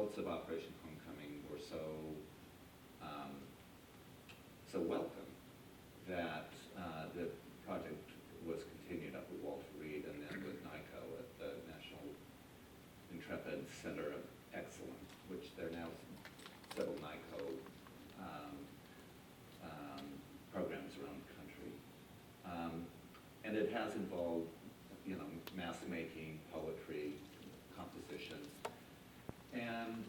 results of Operation Homecoming were so so welcome that the project was continued up with Walter Reed and then with NICO at the National Intrepid Center of Excellence, which there are now several NICO programs around the country. And it has involved, you know, mask making, poetry, composition. And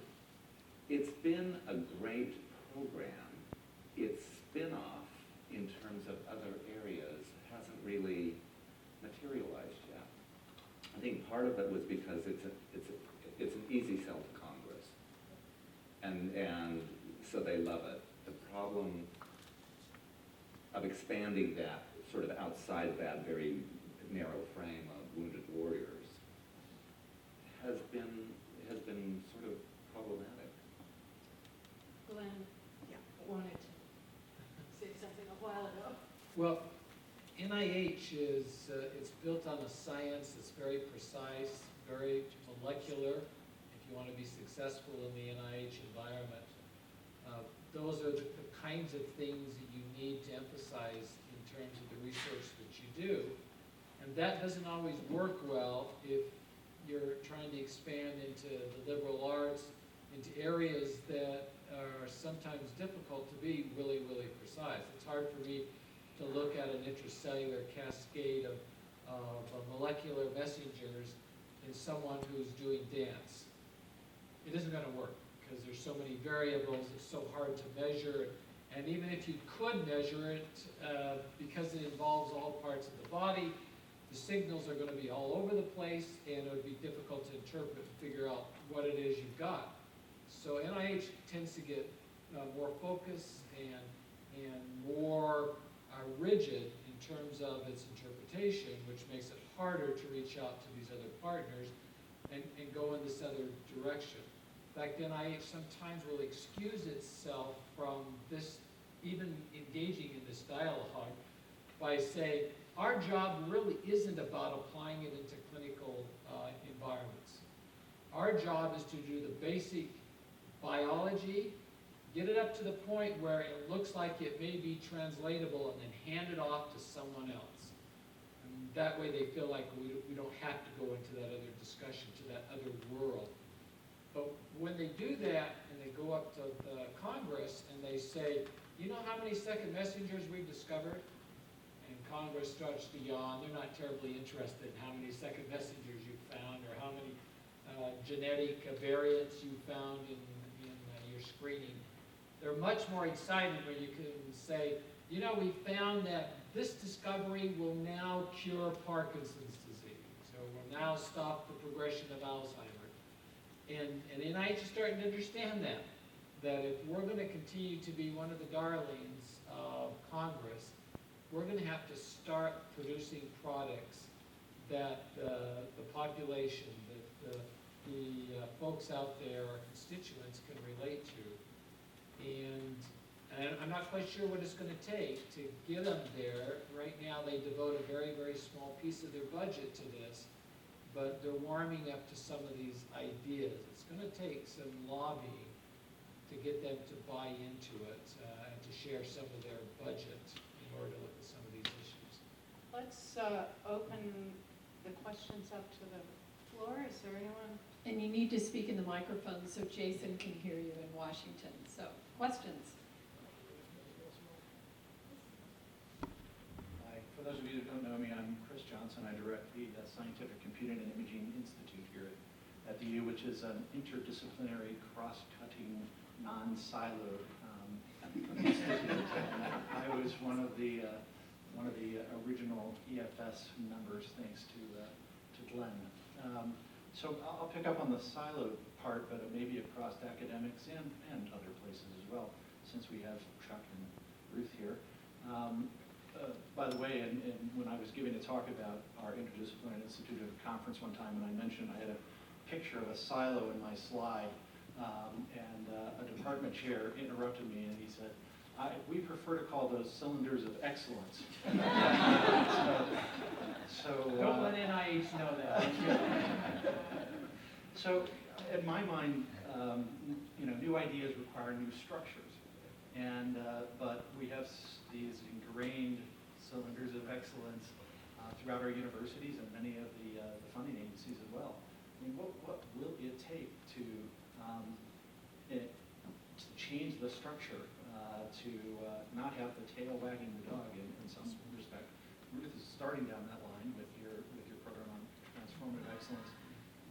it's been a great program. Its spin-off in terms of other areas hasn't really materialized yet. I think part of it was because it's an easy sell to Congress. And so they love it. The problem of expanding that sort of outside that very narrow frame of wounded warriors has been sort of problematic. Glenn wanted to say something a while ago. Well, NIH is, it's built on a science that's very precise, very molecular. If you want to be successful in the NIH environment, those are the kinds of things that you need to emphasize in terms of the research that you do. And that doesn't always work well if you're trying to expand into the liberal arts, into areas that are sometimes difficult to be really, really precise. It's hard for me to look at an intracellular cascade of molecular messengers in someone who's doing dance. It isn't going to work because there's so many variables, it's so hard to measure. And even if you could measure it, because it involves all parts of the body, the signals are going to be all over the place, and it would be difficult to interpret and figure out what it is you've got. So NIH tends to get more focused and more rigid in terms of its interpretation, which makes it harder to reach out to these other partners and go in this other direction. In fact, NIH sometimes will excuse itself from this, even engaging in this dialogue, by saying, our job really isn't about applying it into clinical environments. Our job is to do the basic biology, get it up to the point where it looks like it may be translatable, and then hand it off to someone else. And that way they feel like we don't have to go into that other discussion, to that other world. But when they do that, and they go up to the Congress, and they say, you know how many second messengers we've discovered? And Congress starts to yawn. They're not terribly interested in how many second messengers you've found or how many genetic variants you found in your screening. They're much more excited when you can say, you know, we found that this discovery will now cure Parkinson's disease, or will now stop the progression of Alzheimer's. And NIH is starting to understand that if we're going to continue to be one of the darlings of Congress, we're going to have to start producing products that the population, that the folks out there, our constituents, can relate to. And I'm not quite sure what it's going to take to get them there. Right now they devote a very, very small piece of their budget to this, but they're warming up to some of these ideas. It's going to take some lobbying to get them to buy into it and to share some of their budget in order to look at some of these issues. Let's open the questions up to the floor. Is there anyone? And you need to speak in the microphone so Jason can hear you in Washington. So, questions? Hi. For those of you that don't know me, I'm Chris Johnson. I direct the Scientific Computing and Imaging Institute here at the U, which is an interdisciplinary, cross-cutting, non-siloed institute. I was one of the original EFS members, thanks to Glenn. So I'll pick up on the siloed part, but it may be across academics and other places as well, since we have Chuck and Ruth here. By the way, and when I was giving a talk about our interdisciplinary institute at a conference one time, and I mentioned I had a picture of a silo in my slide, and a department chair interrupted me, and he said, we prefer to call those cylinders of excellence. Don't let NIH know that. So, in my mind, new ideas require new structures. And, but we have these ingrained cylinders of excellence throughout our universities and many of the funding agencies as well. I mean, what will it take to change the structure, to not have the tail wagging the dog in some respect? Ruth is starting down that line with your program on transformative excellence,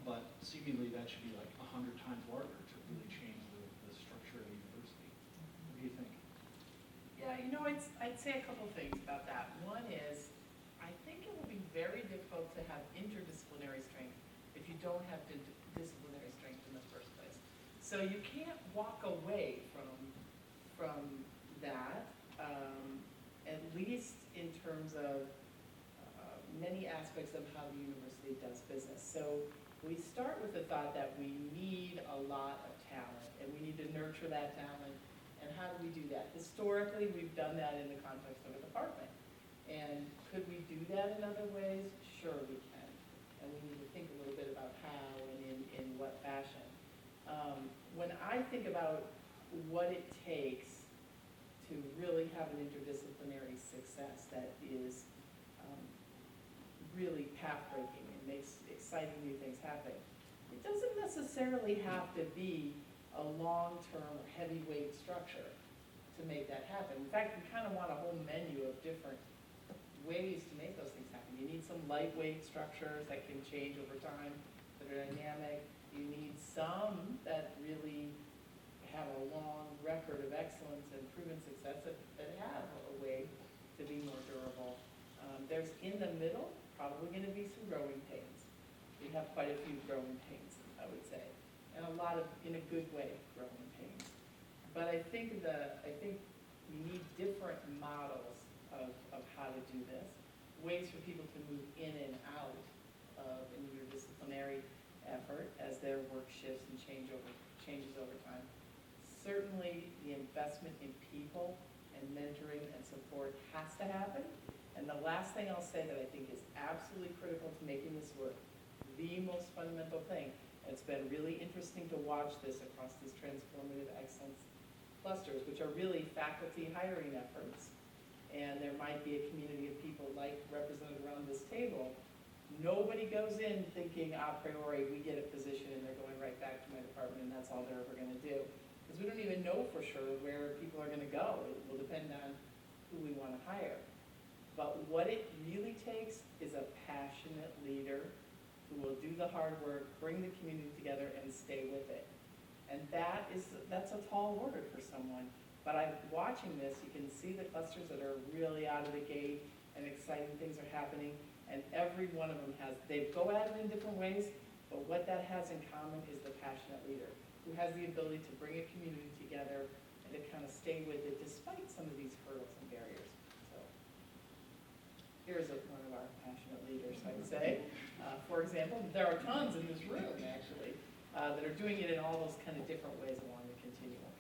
but seemingly that should be like 100 times larger to really change the structure of the university. What do you think? Yeah, I'd say a couple things about that. One is, I think it will be very difficult to have interdisciplinary strength if you don't have disciplinary strength in the first place. So you can't walk away from that, at least in terms of many aspects of how the university does business. So we start with the thought that we need a lot of talent, and we need to nurture that talent. And how do we do that? Historically, we've done that in the context of a department. And could we do that in other ways? Sure we can. And we need to think a little bit about how and in what fashion. When I think about what it takes to really have an interdisciplinary success that is really path-breaking and makes exciting new things happen, it doesn't necessarily have to be a long-term or heavyweight structure to make that happen. In fact, we kind of want a whole menu of different ways to make those things happen. You need some lightweight structures that can change over time, that are dynamic. You need some that really have a long record of excellence and proven success that have a way to be more durable. There's in the middle probably going to be some growing pains. We have quite a few growing pains, I would say, and a lot of, in a good way, growing pains. But I think you need different models of how to do this, ways for people to move in and out of an interdisciplinary effort as their work shifts and changes over time. Certainly, the investment in people and mentoring and support has to happen. And the last thing I'll say that I think is absolutely critical to making this work, the most fundamental thing, and it's been really interesting to watch this across these transformative excellence clusters, which are really faculty hiring efforts. And there might be a community of people like represented around this table. Nobody goes in thinking a priori, we get a position and they're going right back to my department and that's all they're ever going to do. Because we don't even know for sure where people are going to go. It will depend on who we want to hire. But what it really takes is a passionate leader who will do the hard work, bring the community together, and stay with it. And that's a tall order for someone. But I'm watching this, you can see the clusters that are really out of the gate and exciting things are happening. And every one of them they go at it in different ways, but what that has in common is the passionate leader who has the ability to bring a community together and to kind of stay with it despite some of these hurdles and barriers. So here's one of our passionate leaders, I'd say. For example, there are tons in this room, actually, that are doing it in all those kind of different ways along the continuum.